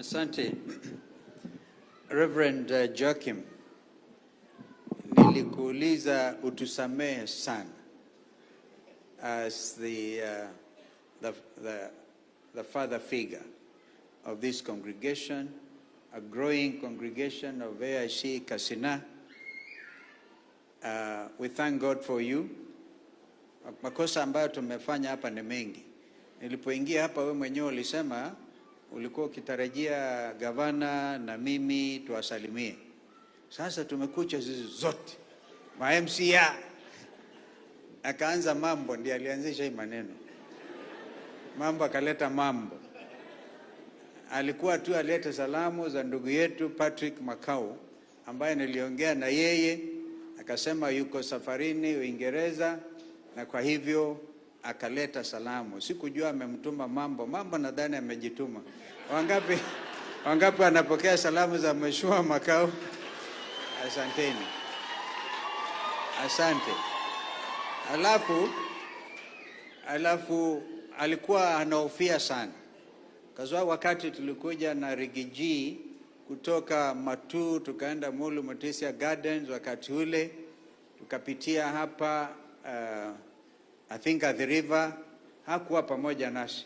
Asante. Reverend Joachim, nilikuuliza utusamehe sana as the father figure of this congregation, a growing congregation of AIC Kasina. We thank God for you. Makosa ambayo tumefanya hapa ni mengi. Nilipoingia hapa wewe mwenyewe ulisema ulikuwa ukitarajia gavana na mimi tuwasalimie. Sasa tumekucha zizi zote. Ma MCA akaanza mambo, ndiye alianzisha hii maneno. Mambo akaleta mambo. Alikuwa tu aleta salamu za ndugu yetu Patrick Makau ambaye niliongea na yeye, akasema yuko safarini Uingereza na kwa hivyo akaleta salamu. Sikujua amemtuma mambo nadhani amejituma. Wangapi anapokea salamu za Mheshimiwa Makau? Asanteni. Asante. Alafu alikuwa anahofia sana. Kazwa wakati tulikuja na rigiji kutoka Matu tukaenda Mulu Mutisia Gardens, wakati ule tukapitia hapa I think at the river, hakuwa pamoja nasi.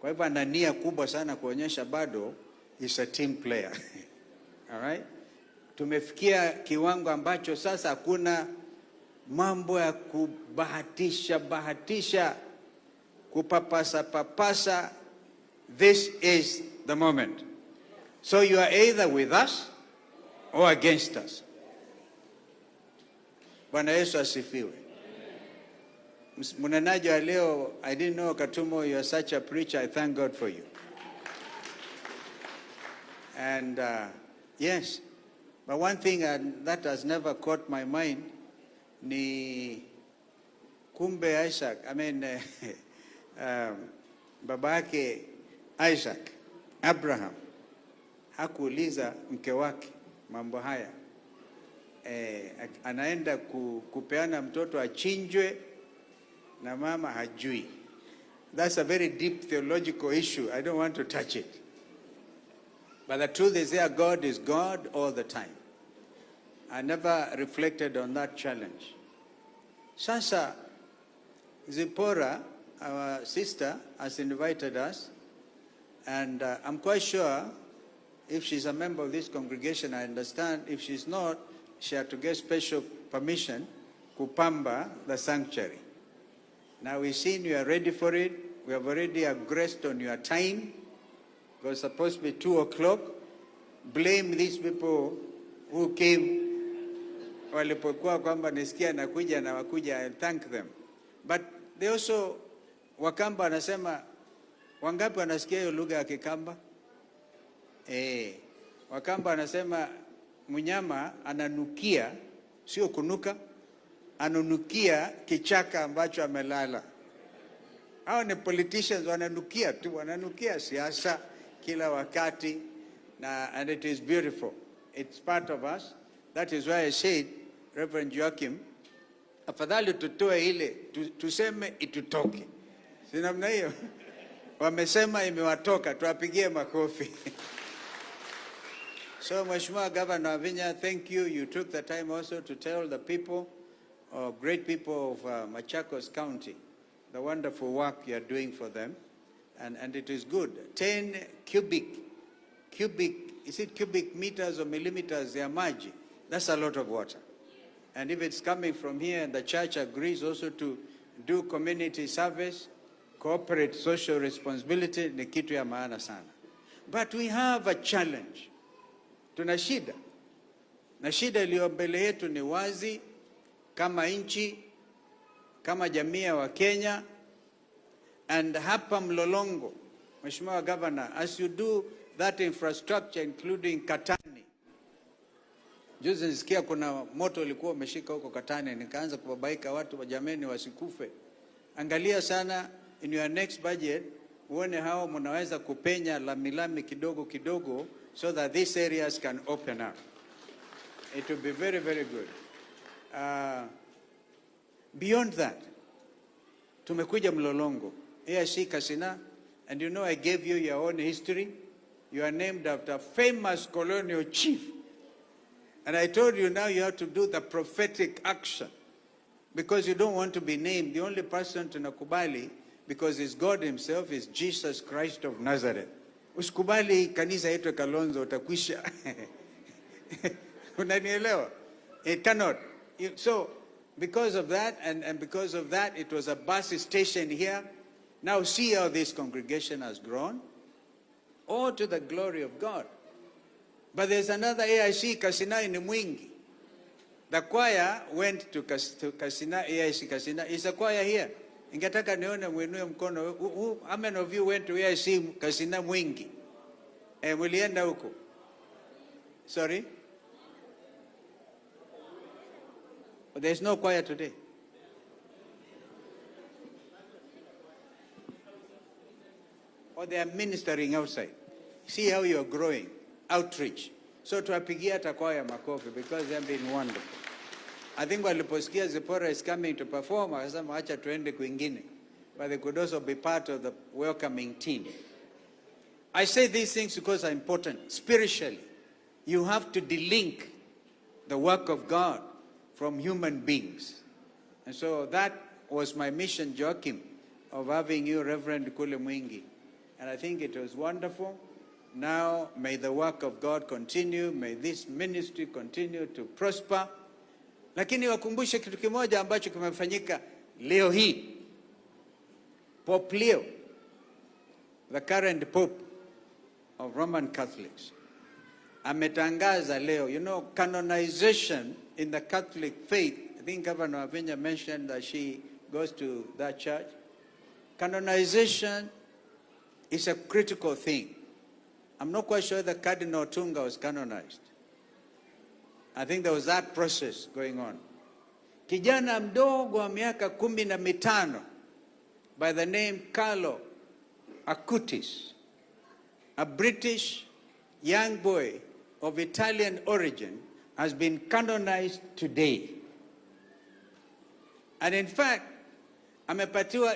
Kwa hivyo ana nia kubwa sana kuonyesha bado is a team player. All right? Tumefikia kiwango ambacho sasa hakuna mambo ya kubahatisha, kupapasa. This is the moment. So you are either with us or against us. Bwana Yesu asifiwe. Mnenaji wa leo, I didn't know Katumo, you are such a preacher. I thank God for you. And yes, but one thing that has never caught my mind ni kumbe Isaac, babake Isaac, Abraham, hakuuliza mke wake mambo haya. Anaenda kupeana mtoto achinjwe na mama hajui. That's a very deep theological issue. I don't want to touch it. But the truth is that God is God all the time. I never reflected on that challenge. Sasa, Zipporah, our sister, has invited us. And I'm quite sure if she's a member of this congregation, I understand. If she's not, she had to get special permission kupamba the sanctuary. Now we've seen you are ready for it. We have already aggressed on your time. It was supposed to be 2 o'clock. Blame these people who came. Walipokuwa kwamba nisikia nakuja na wakuja, I'll thank them. But they also, Wakamba anasema, wangapi wanasikia hiyo lugha ya Kikamba? Wakamba anasema mnyama ananukia, sio kunuka, anunukia kichaka ambacho amelala. Hao ni politicians, wananukia tu, wananukia siasa kila wakati, and it is beautiful. It's part of us. That is why I said, Reverend Joachim, afadhali tutoe ile, tuseme itutoke. Si namna hiyo? Wamesema imewatoka, tuwapigie makofi. So, Mheshimiwa Governor Vinya, thank you. You took the time also to tell the people, great people of Machakos County, the wonderful work you are doing for them. And it is good. 10 cubic, is it cubic meters or millimeters, ya maji? That's a lot of water. And if it's coming from here, and the church agrees also to do community service, corporate social responsibility, ni kitu ya maana sana. But we have a challenge. Tuna shida. Na shida iliyo mbele yetu ni wazi, kama nchi, kama jamii wa Kenya, and hapa Mlolongo, Mheshimiwa Governor, as you do that infrastructure including Katani. Juzi nisikia kuna moto ulikuwa umeshika huko Katani, nikaanza kubabaika watu wa jameni wasikufe. Angalia sana in your next budget, uone hao mnaweza kupenya lami kidogo so that these areas can open up. It will be very, very good. Beyond that, tumekuja Mlolongo, AIC Kasina, and you know I gave you your own history. You are named after a famous colonial chief. And I told you now you have to do the prophetic action. Because you don't want to be named. The only person to nakubali, because it's God himself, is Jesus Christ of Nazareth. Usikubali kanisa yetu Kalonzo utakwisha. Unanielewa? It cannot. So, because of that, and because of that, it was a bus station here. Now see how this congregation has grown. All to the glory of God. But there's another AIC, Kasina in Mwingi. The choir went to Kasina, AIC Kasina. Is a choir here. Ingetaka nione mwenue mkono. How many of you went to AIC Kasina Mwingi? Mulienda huko. Sorry? But there's no choir today. Or they are ministering outside. See how you are growing. Outreach. So tuwapigia hata kwaya makofi because they have been wonderful. I think waliposikia Zipporah is coming to perform, wakasema acha tuende kwingine. But they could also be part of the welcoming team. I say these things because they're important. Spiritually, you have to delink the work of God from human beings. And so that was my mission, Joachim, of having you, Reverend Kule Mwingi. And I think it was wonderful. Now, may the work of God continue. May this ministry continue to prosper. Lakini wakumbushe kitu kimoja ambacho kimefanyika leo hii. Pope Leo, the current Pope of Roman Catholics, ametangaza leo, you know, canonization in the Catholic faith. I think Governor Avinya mentioned that she goes to that church. Canonization is a critical thing. I'm not quite sure that Cardinal Tunga was canonized. I think there was that process going on. Kijana mdogo wa miaka 15 by the name Carlo Acutis, a British young boy of Italian origin, has been canonized today. And in fact,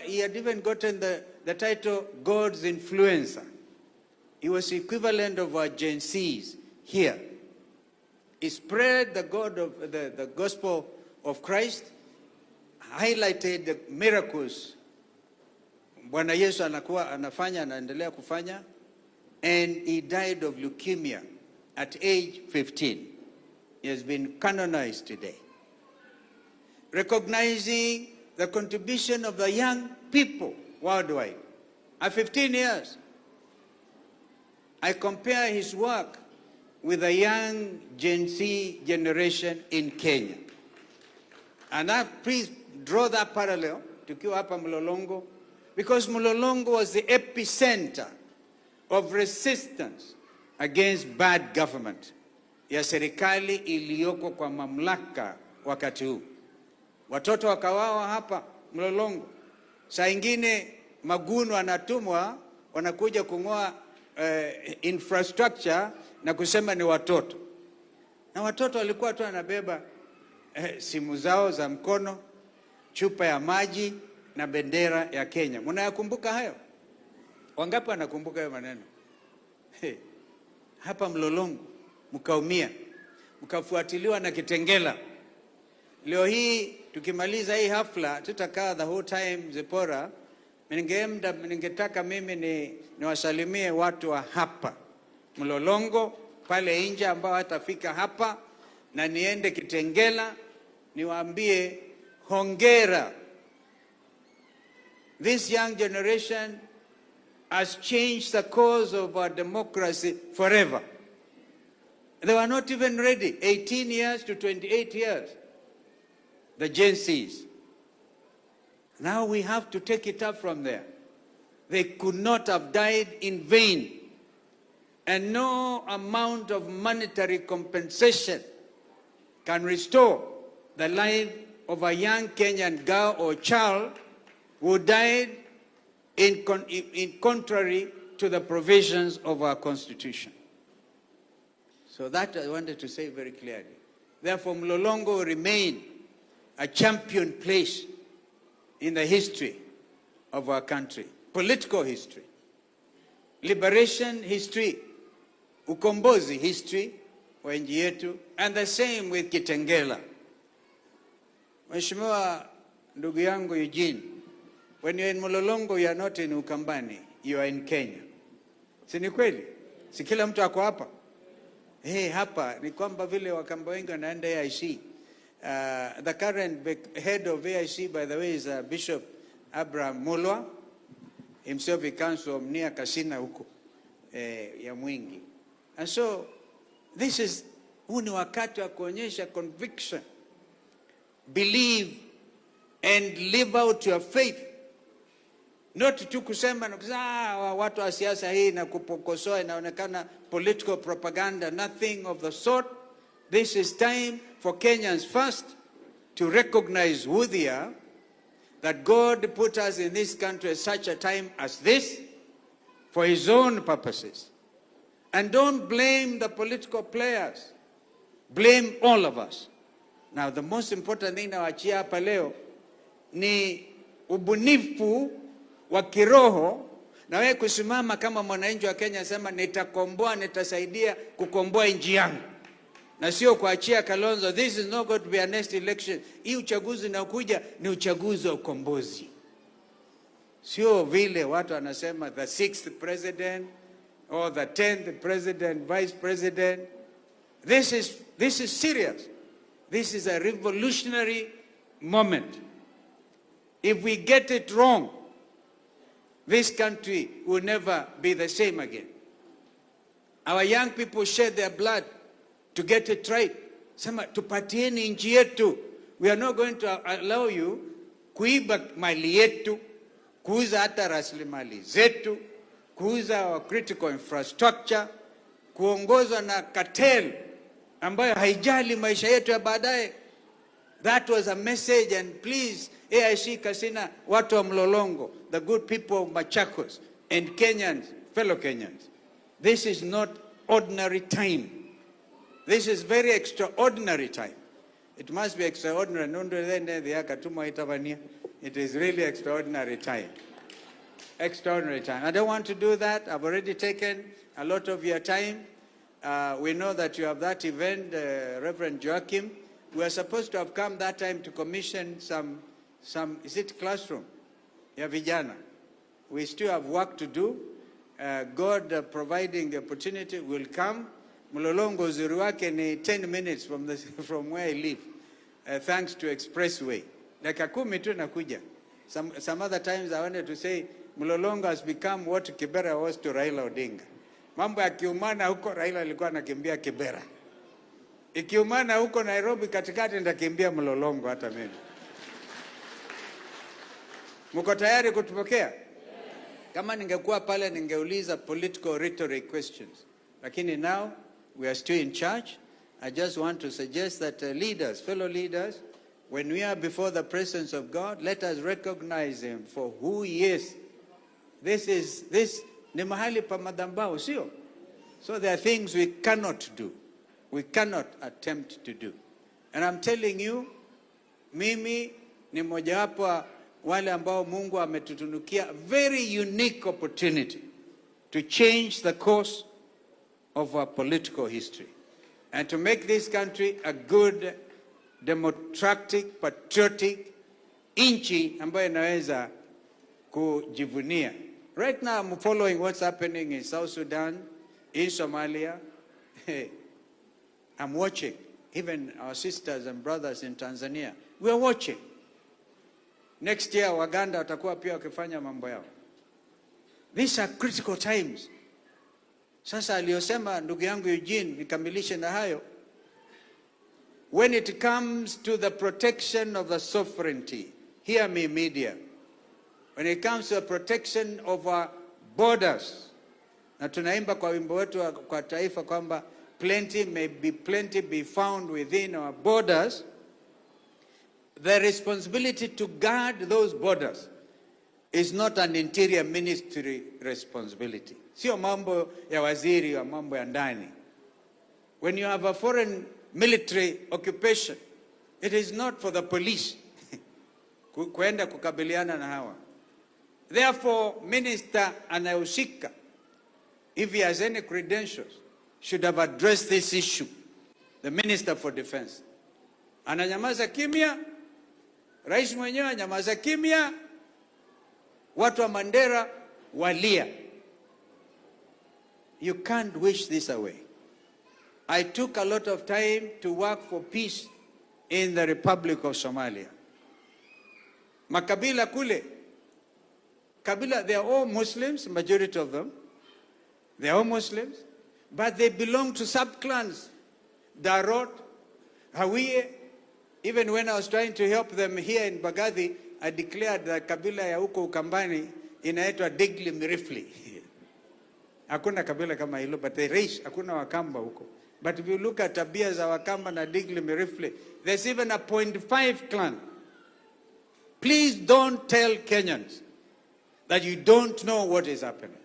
he had even gotten the title God's Influencer. He was equivalent of our Gen Zs here. He spread the gospel of Christ, highlighted the miracles Bwana Yesu anaendelea kufanya, and he died of leukemia at age 15. He has been canonized today. Recognizing the contribution of the young people worldwide. At 15 years, I compare his work with the young Gen Z generation in Kenya. And please draw that parallel tukiwa hapa Mlolongo, because Mlolongo was the epicenter of resistance against bad government ya serikali iliyoko kwa mamlaka wakati huu. Watoto wakawawa hapa Mlolongo. Saa ingine maguno anatumwa wanakuja kung'oa infrastructure na kusema ni watoto. Na watoto walikuwa tu wanabeba simu zao za mkono, chupa ya maji na bendera ya Kenya. Mnayakumbuka hayo? Wangapi wanakumbuka hayo maneno? Hapa Mlolongo mkaumia, mkafuatiliwa na Kitengela. Leo hii tukimaliza hii hafla tutakaa the whole time Zipporah. Ningetaka mimi niwasalimie watu wa hapa Mlolongo pale nje ambao hatafika hapa, na niende Kitengela niwaambie hongera. This young generation has changed the course of our democracy forever. They were not even ready. 18 years to 28 years. The Gen Zs. Now we have to take it up from there. They could not have died in vain. And no amount of monetary compensation can restore the life of a young Kenyan girl or child who died in contrary to the provisions of our Constitution. So that I wanted to say very clearly. Therefore, Mlolongo will remain a champion place in the history of our country. Political history, liberation history, ukombozi history wa nchi yetu, and the same with Kitengela. Mheshimiwa ndugu yangu Eugene, when you're in Mlolongo, you are not in Ukambani, you are in Kenya. Si ni kweli? Si kila mtu ako hapa? Hapa ni kwamba vile Wakamba wengi wanaenda AIC. The current head of AIC, by the way, is Bishop Abraham Mulwa. Himself he comes from near Kasina huko ya Mwingi. And so this is, huu ni wakati wa kuonyesha conviction, believe and live out your faith. Not tu kusema watu wa siasa hii na kupokosoa inaonekana political propaganda, nothing of the sort. This is time for Kenyans first to recognize who they are, that God put us in this country at such a time as this for his own purposes. And don't blame the political players. Blame all of us. Now the most important thing nawaachia hapa leo ni ubunifu wa kiroho, na wewe kusimama kama mwananchi wa Kenya sema nitakomboa, nitasaidia kukomboa nchi yangu. Na sio kuachia Kalonzo. This is not going to be a next election. Hii uchaguzi unaokuja ni uchaguzi wa ukombozi. Sio vile watu wanasema the 6th president or the 10th president, vice president. This is serious. This is a revolutionary moment. If we get it wrong, this country will never be the same again. Our young people shed their blood to get it right. Sema tupatieni nchi yetu. We are not going to allow you kuiba mali yetu, kuuza hata rasilimali zetu, kuuza our critical infrastructure, kuongozwa na cartel ambayo haijali maisha yetu ya baadaye. That was a message, and please, AIC Kasina, watu wa Mlolongo, the good people of Machakos and Kenyans, fellow Kenyans. This is not ordinary time. This is very extraordinary time. It must be extraordinary. It is really extraordinary time. Extraordinary time. I don't want to do that. I've already taken a lot of your time. We know that you have that event, Reverend Joachim. We are supposed to have come that time to commission some is it classroom? Ya vijana. We still have work to do. God providing the opportunity will come. Mlolongo uzuri wake ni 10 minutes from where I live, thanks to expressway. Dakika 10 tu nakuja. Some other times I wanted to say Mlolongo has become what Kibera was to Raila Odinga. Mambo ya kiumana huko Raila alikuwa anakimbia Kibera. Ikiumana huko Nairobi katikati nitakimbia Mlolongo hata mimi. Mko tayari kutupokea? Kama ningekuwa pale ningeuliza political rhetoric questions. Lakini now we are still in charge. I just want to suggest that leaders, fellow leaders, when we are before the presence of God, let us recognize him for who he is. This ni mahali pa madhabahu, sio? So there are things we cannot do. We cannot attempt to do. And I'm telling you, mimi ni mojawapo wale ambao Mungu ametutunukia very unique opportunity to change the course of our political history and to make this country a good, democratic, patriotic nchi ambayo inaweza kujivunia. Right now I'm following what's happening in South Sudan, in Somalia. I'm watching. Even our sisters and brothers in Tanzania, we are watching. Next year Waganda watakuwa pia wakifanya mambo yao. These are critical times. Sasa aliyosema ndugu yangu Eugene, nikamilishe na hayo. When it comes to the protection of the sovereignty, hear me media. When it comes to the protection of our borders, na tunaimba kwa wimbo wetu kwa taifa kwamba plenty be found within our borders. The responsibility to guard those borders is not an interior ministry responsibility. Sio mambo ya waziri wa mambo ya ndani. When you have a foreign military occupation, it is not for the police kuenda kukabiliana na hawa. Therefore, minister anayehusika, if he has any credentials, should have addressed this issue. The Minister for Defense. Ananyamaza kimya, rais mwenyewe anyamaza kimya, watu wa Mandera walia. You can't wish this away. I took a lot of time to work for peace in the Republic of Somalia. Makabila kule, Kabila, they are all Muslims, majority of them. They are all Muslims, but they belong to sub-clans. Darod, Hawiye. Even when I was trying to help them here in Bagadi, I declared that Kabila ya huko Ukambani inaitwa Digli Mirifli. Hakuna kabila kama hilo, but they race, hakuna Wakamba huko. But if you look at tabia za Wakamba na Digli Mirifli, there's even a 0.5 clan. Please don't tell Kenyans that you don't know what is happening.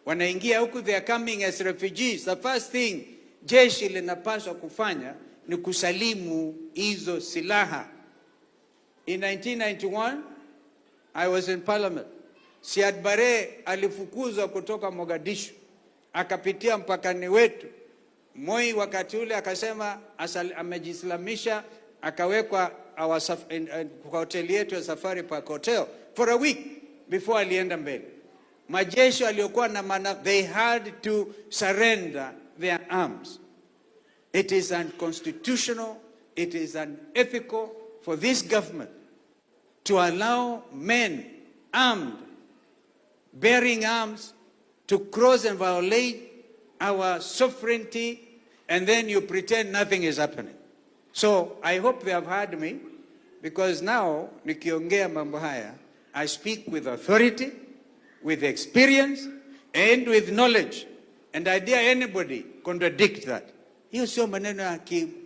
Wanaingia huku, they are coming as refugees. The first thing jeshi linapaswa kufanya ni kusalimu hizo silaha. In 1991, I was in parliament. Siad Barre alifukuzwa kutoka Mogadishu, akapitia mpakani wetu. Moi wakati ule akasema amejislamisha, akawekwa kwa hoteli yetu ya Safari Park Hotel for a week before alienda mbele. Majeshi waliokuwa na they had to surrender their arms. It is unconstitutional, it is unethical for this government to allow men armed, bearing arms, to cross and violate our sovereignty, and then you pretend nothing is happening. So I hope they have heard me, because now nikiongea mambo haya, I speak with authority, with experience, and with knowledge. And I dare anybody contradict that. Hiyo sio maneno ya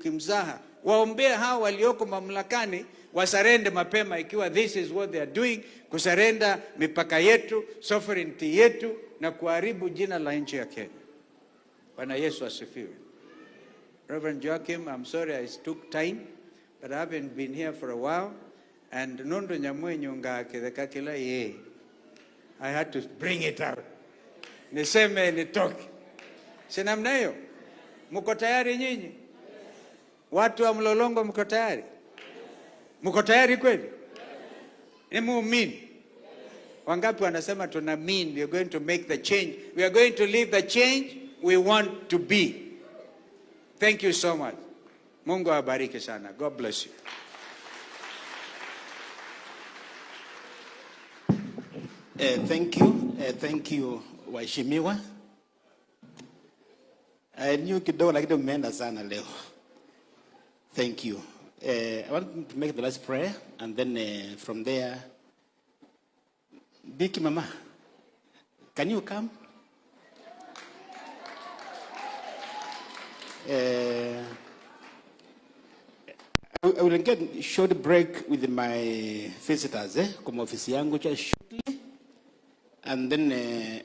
kimzaha. Waombea hao walioko mamlakani wasarende mapema, ikiwa this is what they are doing, kusarenda mipaka yetu, sovereignty yetu, na kuharibu jina la nchi ya Kenya. Bwana Yesu asifiwe. Reverend Joachim, I'm sorry I took time, but I haven't been here for a while. And nondo nyamwe nyunga kila ye. I had to bring it out. Niseme nitoke. Sinamna hiyo. Mko tayari nyinyi? Watu wa Mlolongo mko tayari? Mko tayari kweli? Ni muumini. Wangapi wanasema tuna mean, we are going to make the change. We are going to live the change we want to be. Thank you so much. Mungu awabariki sana. God bless you. Thank you, Waheshimiwa. Niyo kidogo lakini umeenda sana leo. Thank you. I want to make the last prayer, and then from there, Biki Mama, can you come? I will get a short break with my visitors, come office yangu shortly, and then